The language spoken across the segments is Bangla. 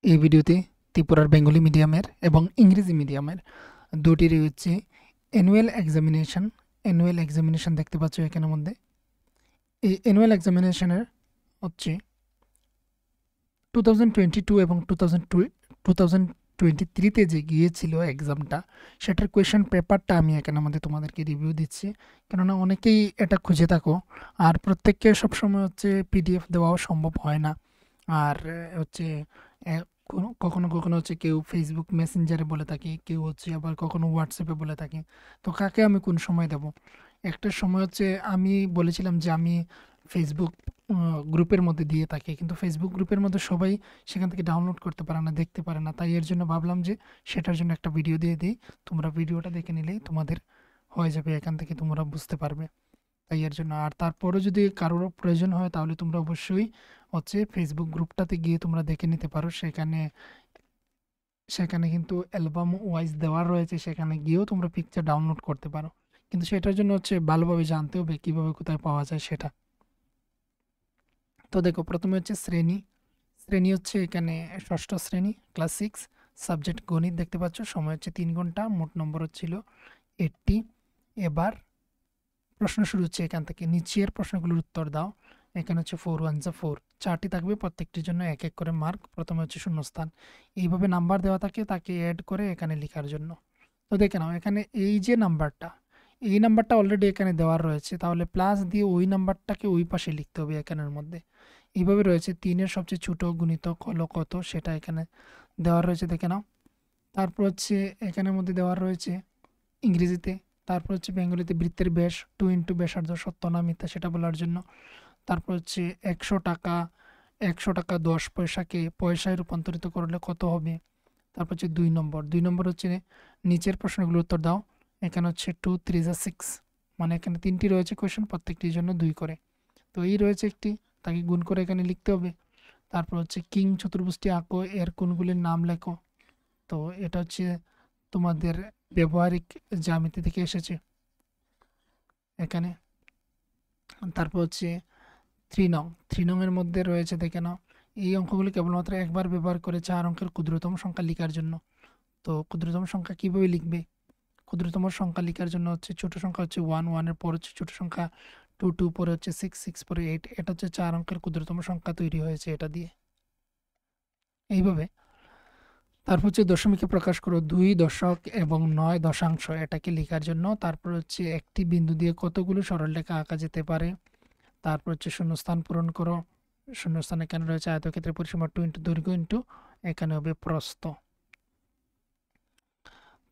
এই ভিডিওতে ত্রিপুরার বেঙ্গলি মিডিয়ামের এবং ইংরেজি মিডিয়ামের দুটিরই হচ্ছে অ্যানুয়াল এক্সামিনেশন দেখতে পাচ্ছ এখানের মধ্যে। এই অ্যানুয়াল এক্সামিনেশনের হচ্ছে 2022 এবং 2023-তে যে গিয়েছিল এক্সামটা, সেটার কোয়েশ্চেন পেপারটা আমি এখানের মধ্যে তোমাদেরকে রিভিউ দিচ্ছি। কেননা অনেকেই এটা খুঁজে থাকো, আর প্রত্যেককে সবসময় হচ্ছে পিডিএফ দেওয়াও সম্ভব হয় না। আর হচ্ছে কখনো কখনো হচ্ছে কেউ ফেসবুক মেসেঞ্জারে বলে থাকে, কেউ হচ্ছে আবার কখনো হোয়াটসঅ্যাপে বলে থাকে। তো কাকে আমি কোন সময় দেব? একটা সময় হচ্ছে আমি বলেছিলাম যে আমি ফেসবুক গ্রুপের মধ্যে দিয়ে থাকি, কিন্তু ফেসবুক গ্রুপের মধ্যে সবাই সেখান থেকে ডাউনলোড করতে পারে না, দেখতে পারে না। তাই এর জন্য ভাবলাম যে সেটার জন্য একটা ভিডিও দিয়ে দিই। তোমরা ভিডিওটা দেখে নিলেই তোমাদের হয়ে যাবে, এখান থেকে তোমরা বুঝতে পারবে। তাই এর জন্য, আর তারপরেও যদি কারোর প্রয়োজন হয় তাহলে তোমরা অবশ্যই হচ্ছে ফেসবুক গ্রুপটাতে গিয়ে তোমরা দেখে নিতে পারো। সেখানে সেখানে কিন্তু অ্যালবাম ওয়াইজ দেওয়া রয়েছে, সেখানে গিয়েও তোমরা পিকচার ডাউনলোড করতে পারো। কিন্তু সেটার জন্য হচ্ছে ভালোভাবে জানতে হবে কীভাবে কোথায় পাওয়া যায় সেটা। তো দেখো, প্রথমে হচ্ছে শ্রেণী। শ্রেণী হচ্ছে এখানে ষষ্ঠ শ্রেণী, ক্লাস 6, সাবজেক্ট গণিত দেখতে পাচ্ছ। সময় হচ্ছে 3 ঘন্টা, মোট নম্বর হচ্ছিল 80। এবার প্রশ্ন শুরু হচ্ছে এখান থেকে, নিচের প্রশ্নগুলোর উত্তর দাও। এখানে হচ্ছে 4 1 যা 4, 4টি থাকবে, প্রত্যেকটির জন্য এক এক করে মার্ক। প্রথমে হচ্ছে শূন্যস্থান, এইভাবে নাম্বার দেওয়া থাকে, তাকে অ্যাড করে এখানে লেখার জন্য। তো দেখে নাও, এখানে এই যে নাম্বারটা, এই নাম্বারটা অলরেডি এখানে দেওয়া রয়েছে, তাহলে প্লাস দিয়ে ওই নাম্বারটাকে ওই পাশে লিখতে হবে এখানের মধ্যে। এইভাবে রয়েছে, 3-এর সবচেয়ে ছোট গুণিতক হলো কত, সেটা এখানে দেওয়া রয়েছে, দেখে নাও। তারপর হচ্ছে এখানের মধ্যে দেওয়া রয়েছে ইংরেজিতে। তারপর হচ্ছে বেঙ্গলিতে বৃত্তের ব্যাস 2 ইন্টু ব্যাসার্ধ সত্য না মিথ্যা সেটা বলার জন্য। তারপর হচ্ছে 100 টাকা, 100 টাকা 10 পয়সাকে পয়সায় রূপান্তরিত করলে কত হবে। তারপর হচ্ছে 2 নম্বর, 2 নম্বর হচ্ছে নিচের প্রশ্নগুলোর উত্তর দাও। এখানে হচ্ছে 2 3 যা 6, মানে এখানে 3টি রয়েছে কোয়েশ্চেন, প্রত্যেকটির জন্য 2 করে। তো এই রয়েছে একটি, তাকে গুণ করে এখানে লিখতে হবে। তারপর হচ্ছে কিং চতুর্ভুজটি আঁকো, এর কোণগুলির নাম লেখো। তো এটা হচ্ছে তোমাদের ব্যবহারিক জ্যামিতি থেকে এসেছে এখানে। তারপর হচ্ছে 3 নং, 3 নং এর মধ্যে রয়েছে, দেখে নাও। এই অঙ্কগুলি কেবলমাত্র একবার ব্যবহার করে 4 অঙ্কের ক্ষুদ্রতম সংখ্যা লেখার জন্য। তো ক্ষুদ্রতম সংখ্যা কিভাবে লিখবে? ক্ষুদ্রতম সংখ্যা লেখার জন্য হচ্ছে ছোট সংখ্যা হচ্ছে 1, 1 এর পর হচ্ছে ছোট সংখ্যা 2, 2 পরে হচ্ছে 6, 6 পরে 8। এটা হচ্ছে 4 অঙ্কের ক্ষুদ্রতম সংখ্যা তৈরি হয়েছে এটা দিয়ে, এইভাবে। তারপর হচ্ছে দশমিকে প্রকাশ করো, 2 দশক এবং 9 দশাংশ, এটাকে লেখার জন্য। তারপর হচ্ছে একটি বিন্দু দিয়ে কতগুলো সরলরেখা আঁকা যেতে পারে। তারপর হচ্ছে শূন্যস্থান পূরণ করো। শূন্যস্থান এখানে রয়েছে আয়তক্ষেত্রের পরিসীমা 2 ইন্টু দৈর্ঘ্য ইন্টু এখানে হবে প্রস্থ।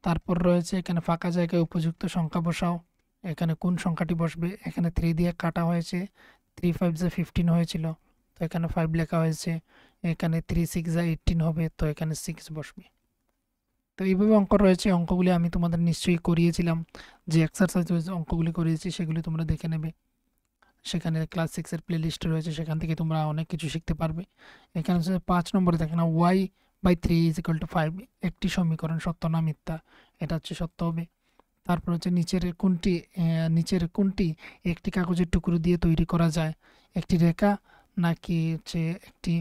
তারপর রয়েছে এখানে ফাঁকা জায়গায় উপযুক্ত সংখ্যা বসাও। এখানে কোন সংখ্যাটি বসবে? এখানে 3 দিয়ে কাটা হয়েছে, 3 5 যা 15 হয়েছিল, তো এখানে 5 লেখা হয়েছে। এখানে 3 6 যা 18 হবে, তো এখানে 6 বসবে। তো এইভাবে অঙ্ক রয়েছে, অঙ্কগুলি আমি তোমাদের নিশ্চয়ই করিয়েছিলাম। যে এক্সারসাইজ অঙ্কগুলি করিয়েছি সেগুলি তোমরা দেখে নেবে। সেখানে ক্লাস 6-এর প্লে লিস্ট রয়েছে, সেখান থেকে তোমরা অনেক কিছু শিখতে পারবে। এখানে হচ্ছে 5 নম্বরে দেখে না, y/3 = 5, একটি সমীকরণ সত্য না মিথ্যা, এটা হচ্ছে সত্য হবে। তারপর হচ্ছে নিচের কোনটি একটি কাগজের টুকরো দিয়ে তৈরি করা যায়? একটি রেখা, নাকি হচ্ছে একটি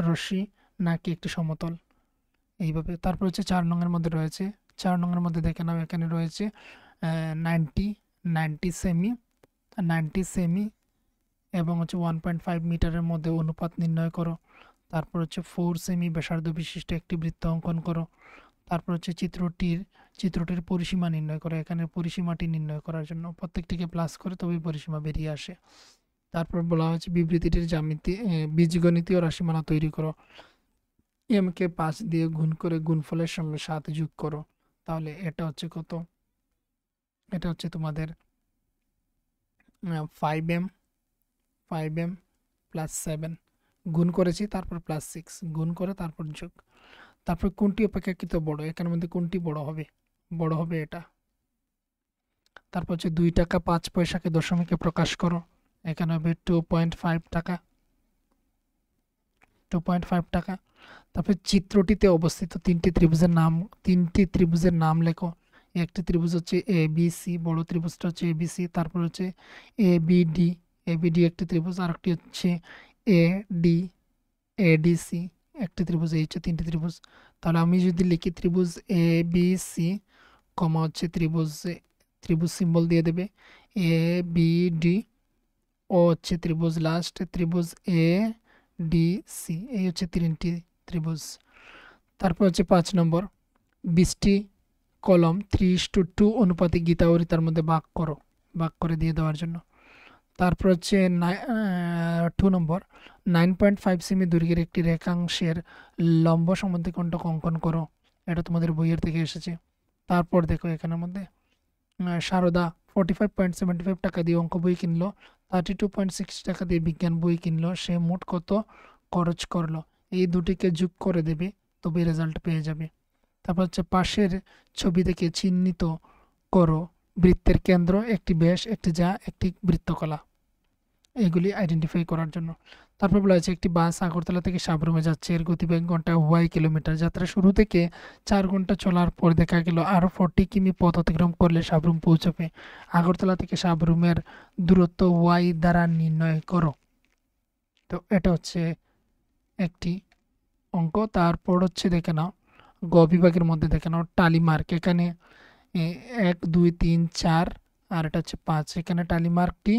রশ্মি, নাকি একটি সমতল, এইভাবে। তারপর হচ্ছে 4 নং-এর মধ্যে রয়েছে, 4 নং-এর মধ্যে দেখে নাও, এখানে রয়েছে 90 90 সেমি এবং হচ্ছে 1.5 মিটারের মধ্যে অনুপাত নির্ণয় করো। তারপর হচ্ছে 4 সেমি ব্যাসার্ধ বিশিষ্ট একটি বৃত্ত অঙ্কন করো। তারপর হচ্ছে চিত্রটির পরিসীমা নির্ণয় করো। এখানে পরিসীমাটি নির্ণয় করার জন্য প্রত্যেকটিকে প্লাস করে তবে পরিসীমা বেরিয়ে আসে। তারপর বলা হয়েছে বিবৃতিটির জ্যামিতি, বীজগণিতীয় রাশিমালা তৈরি করো। কে 5 দিয়ে গুণ করে গুণফলের সঙ্গে 7 যোগ করো। তাহলে এটা হচ্ছে কত? এটা হচ্ছে তোমাদের 5m, 5m প্লাস 7 গুণ করেছি, তারপর প্লাস 6 গুণ করে তারপর যোগ। তারপর কোনটি অপেক্ষাকৃত বড়? এখানের মধ্যে কোনটি বড় হবে? বড় হবে এটা। তারপর হচ্ছে 2 টাকা 5 পয়সাকে দশমিকে প্রকাশ করো। এখানে হবে 2.5 টাকা, 2.5 টাকা। তারপর চিত্রটিতে অবস্থিত তিনটি ত্রিভুজের নাম লেখো। একটি ত্রিভুজ হচ্ছে এ বি সি, বড় ত্রিভুজটা হচ্ছে এ বি সি। তারপর হচ্ছে এ বি ডি, একটি ত্রিভুজ, আর একটি হচ্ছে এ ডি, এডিসি, একটি ত্রিভুজ, এই হচ্ছে তিনটি ত্রিভুজ। তাহলে আমি যদি লিখি ত্রিভুজ এ বি সি, কমা হচ্ছে ত্রিভুজ সিম্বল দিয়ে দেবে এ বি ডি, ও হচ্ছে ত্রিভুজ লাস্ট ত্রিভুজ এ ডি সি, এই হচ্ছে তিনটি ত্রিভুজ। তারপর হচ্ছে 5 নম্বর, 20টি কলম 3:2 অনুপাতে গীতাবলী তার মধ্যে ভাগ করে দিয়ে দেওয়ার জন্য। তারপর হচ্ছে 2 নম্বর, 9.5 সেমি দৈর্ঘ্যের একটি রেখাংশের লম্ব সমদ্বিখণ্ডক অঙ্কন করো। এটা তোমাদের বইয়ের থেকে এসেছে। তারপর দেখো এখানের মধ্যে সারদা 45.75 টাকা দিয়ে অঙ্ক বই কিনলো, 32.6 টাকা দিয়ে বিজ্ঞান বই কিনলো, সে মোট কত খরচ করলো। এই দুটিকে যোগ করে দেবে, তবে রেজাল্ট পেয়ে যাবে। তারপর হচ্ছে পাশের ছবি থেকে চিহ্নিত করো বৃত্তের কেন্দ্র, একটি ব্যাস, একটি যা, একটি বৃত্তকলা। এগুলি আইডেন্টিফাই করার জন্য। তারপর বলা হয়েছে একটি বাস আগরতলা থেকে সাবরুমে যাচ্ছে, এর গতিবেগ ঘন্টায় y কিলোমিটার। যাত্রা শুরু থেকে 4 ঘন্টা চলার পর দেখা গেল আরও 40 কিমি পথ অতিক্রম করলে সাবরুম পৌঁছাবে। আগরতলা থেকে সাবরুমের দূরত্ব y দ্বারা নির্ণয় করো। তো এটা হচ্ছে একটি অঙ্ক। তারপর হচ্ছে দেখে নাও গ বিভাগের মধ্যে দেখে নাও টালি মার্ক। এখানে 1 2 3 4 আর এটা হচ্ছে 5। এখানে টালি মার্কটি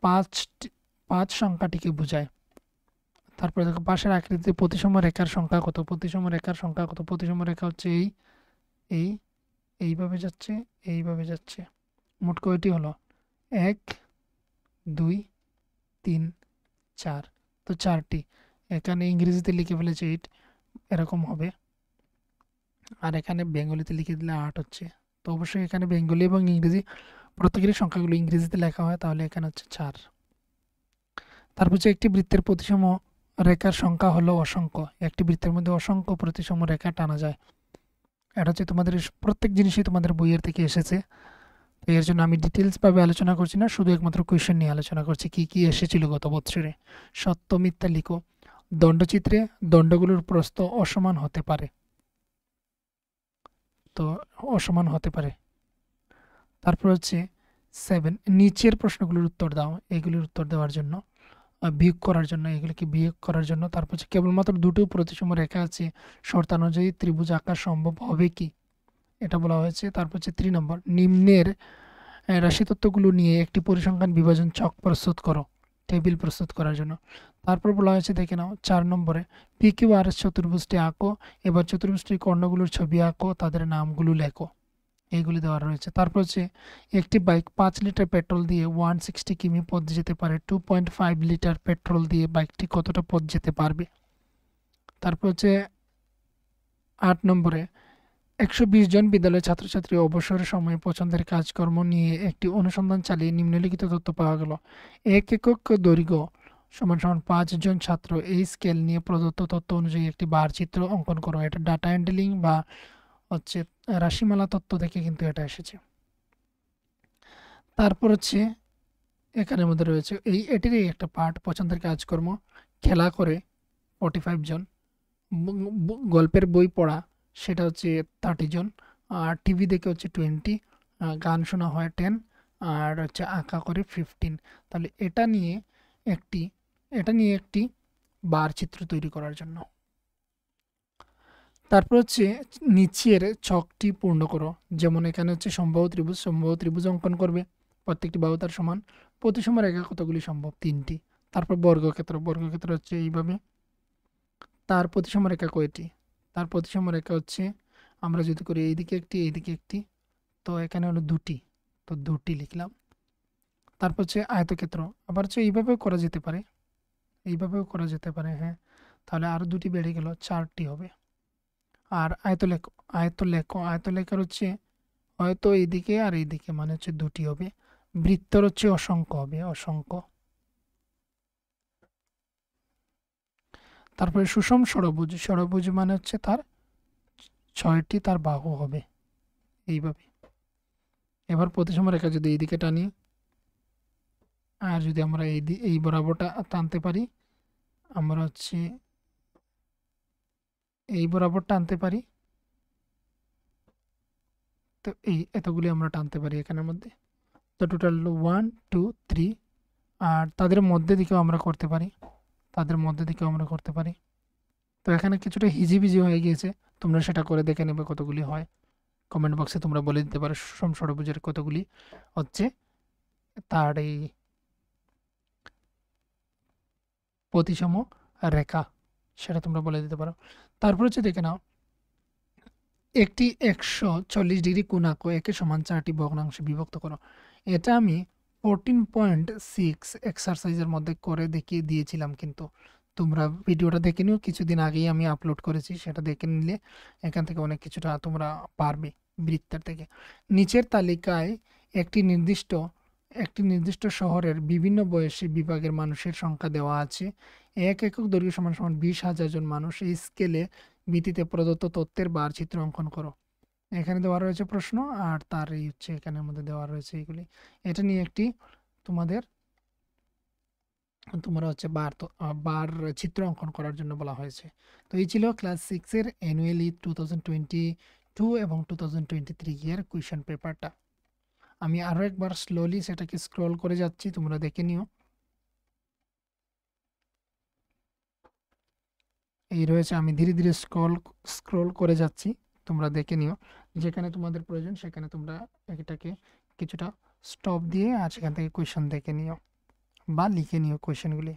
5 সংখ্যাটিকে বোঝায়। তারপরে দেখো পাশের আকৃতিতে প্রতিসম রেখার সংখ্যা কত। প্রতিসম রেখার সংখ্যা কত? প্রতিসম রেখা হচ্ছে এই এইভাবে যাচ্ছে, এইভাবে যাচ্ছে। মোট কয়টি হলো? 1 2 3 4, তো 4টি। এখানে ইংরেজিতে লিখে ফেলেছে 8, এরকম হবে। আর এখানে বেঙ্গলিতে লিখে দিলে 8 হচ্ছে। তো অবশ্যই এখানে বেঙ্গলি এবং ইংরেজি প্রত্যেকেরই সংখ্যাগুলো ইংরেজিতে লেখা হয়, তাহলে এখানে হচ্ছে 4। তারপর হচ্ছে একটি বৃত্তের প্রতিসম রেখার সংখ্যা হলো অসংখ্য। একটি বৃত্তের মধ্যে অসংখ্য প্রতিসম রেখা টানা যায়। এটা হচ্ছে তোমাদের প্রত্যেক জিনিসই তোমাদের বইয়ের থেকে এসেছে। তো এর জন্য আমি ডিটেলসভাবে আলোচনা করছি না, শুধু একমাত্র কোয়েশ্চেন নিয়ে আলোচনা করছি কি কি এসেছিল গত বছরে। সত্য মিথ্যা লিখো। দণ্ডচিত্রে দণ্ডগুলোর প্রস্থ অসমান হতে পারে, তো অসমান হতে পারে। তারপর হচ্ছে 7, নিচের প্রশ্নগুলোর উত্তর দাও। এগুলির উত্তর দেওয়ার জন্য, বিয়োগ করার জন্য, এগুলিকে বিয়োগ করার জন্য। তারপর হচ্ছে কেবলমাত্র দুটো প্রতিসম রেখা আছে, শর্তানুযায়ী ত্রিভুজ আঁকা সম্ভব হবে কি, এটা বলা হয়েছে। তারপর হচ্ছে 3 নম্বর, নিম্নের রাশিতত্ত্বগুলো নিয়ে একটি পরিসংখ্যান বিভাজন ছক প্রস্তুত করো, টেবিল প্রস্তুত করার জন্য। তারপর বলা হয়েছে দেখে নাও 4 নম্বরে, PQRS চতুর্ভুজটি আঁকো। এবার চতুর্ভুজটির কর্ণগুলোর ছবি আঁকো, তাদের নামগুলো লেখো। এইগুলি দেওয়া রয়েছে। তারপর হচ্ছে একটি বাইক 5 লিটার পেট্রোল দিয়ে 160 কিমি পথ যেতে পারে। 2.5 লিটার পেট্রোল দিয়ে বাইকটি কতটা পথ যেতে পারবে? তারপর হচ্ছে 8 নম্বরে, 120 জন বিদ্যালয়ের ছাত্রছাত্রী অবসরের সময়ে পছন্দের কাজকর্ম নিয়ে একটি অনুসন্ধান চালিয়ে নিম্নলিখিত তথ্য পাওয়া গেল। 1 একক দৈর্ঘ্য সমান সমান 5 জন ছাত্র এই স্কেল নিয়ে প্রদত্ত তথ্য অনুযায়ী একটি বার চিত্র অঙ্কন করো। এটা ডাটা হ্যান্ডলিং বা হচ্ছে রাশিমালা তত্ত্ব থেকে কিন্তু এটা এসেছে। তারপর হচ্ছে এখানের মধ্যে রয়েছে এটিরই একটা পার্ট, পছন্দের কাজকর্ম। খেলা করে 45 জন, গল্পের বই পড়া সেটা হচ্ছে 30 জন, আর টিভি দেখে হচ্ছে 20, গান শোনা হয় 10, আর হচ্ছে আঁকা করে 15। তাহলে এটা নিয়ে একটি বার চিত্র তৈরি করার জন্য। তারপর হচ্ছে নিচের ছকটি পূর্ণ করো। যেমন এখানে হচ্ছে সমবাহু ত্রিভুজ অঙ্কন করবে, প্রত্যেকটি বাহু তার সমান। প্রতিসম রেখা কতগুলি সম্ভব? 3টি। তারপর বর্গক্ষেত্র হচ্ছে এইভাবে। তার প্রতিসম রেখা কয়টি? তার প্রতিসম রেখা হচ্ছে, আমরা যদি করি এইদিকে একটি এইদিকে একটি, তো এখানে হলো 2টি, তো 2টি লিখলাম। তারপর হচ্ছে আয়তক্ষেত্র, আবার হচ্ছে এইভাবেও করা যেতে পারে, হ্যাঁ। তাহলে আরও 2টি বেড়ে গেল, 4টি হবে। আর আয়তলেখার হচ্ছে হয়তো এইদিকে আর এইদিকে, মানে হচ্ছে 2টি হবে। বৃত্তর হচ্ছে অসংখ্য হবে, অসংখ্য। তারপরে সুষম ষড়ভুজ মানে হচ্ছে তার 6টি তার বাহু হবে, এইভাবে। এবার প্রতিসম রেখা যদি এইদিকে টানি, আর যদি আমরা এই বরাবরটা টানতে পারি, আমরা হচ্ছে এই বরাবর টানতে পারি, তো এতগুলি আমরা টানতে পারি এখানের মধ্যে। তো টোটাল 1 2 3, আর তাদের মধ্যে দিকেও আমরা করতে পারি, তো এখানে কিছুটা হিজিবিজি হয়ে গিয়েছে, তোমরা সেটা করে দেখে নেবে কতগুলি হয়। কমেন্ট বক্সে তোমরা বলে দিতে পারো সুষম ষড়ভুজের কতগুলি হচ্ছে তার এই প্রতিসম রেখা, সেটা তোমরা বলে দিতে পারো। তারপর হচ্ছে দেখে নাও, একটি 140 ডিগ্রি কোণ আঁকো, একে সমান 4টি ভগ্নাংশে বিভক্ত করো। এটা আমি 14.6 এক্সারসাইজের মধ্যে করে দেখিয়ে দিয়েছিলাম, কিন্তু তোমরা ভিডিওটা দেখে নিও, কিছুদিন আগেই আমি আপলোড করেছি, সেটা দেখে নিলে এখান থেকে অনেক কিছুটা তোমরা পারবে বৃত্তের থেকে। নিচের তালিকায় একটি নির্দিষ্ট শহরের বিভিন্ন বয়সী বিভাগের মানুষের সংখ্যা দেওয়া আছে। এক একক দৈর্ঘ্য সমান সমান 20,000 জন মানুষ। এই স্কেলে ভিত্তিতে প্রদত্ত তথ্যের বার চিত্র অঙ্কন করো। এখানে দেওয়া রয়েছে প্রশ্ন, আর তার এই হচ্ছে এখানের মধ্যে দেওয়া রয়েছে এইগুলি। এটা নিয়ে একটি তোমরা হচ্ছে বার চিত্র অঙ্কন করার জন্য বলা হয়েছে। তো এই ছিল ক্লাস 6-এর অ্যানুয়ালি 2022 এবং 2023 এর কোয়েশ্চেন পেপারটা। আমি আরও একবার স্লোলি সেটাকে স্ক্রল করে যাচ্ছি, তোমরা দেখে নিও। এই রয়েছে, আমি ধীরে ধীরে স্ক্রল করে যাচ্ছি, তোমরা দেখে নিও। যেখানে তোমাদের প্রয়োজন সেখানে তোমরা এটাকে কিছুটা স্টপ দিয়ে আর সেখান থেকে কোয়েশ্চেন দেখে নিও বা লিখে নিও কোয়েশ্চেনগুলি।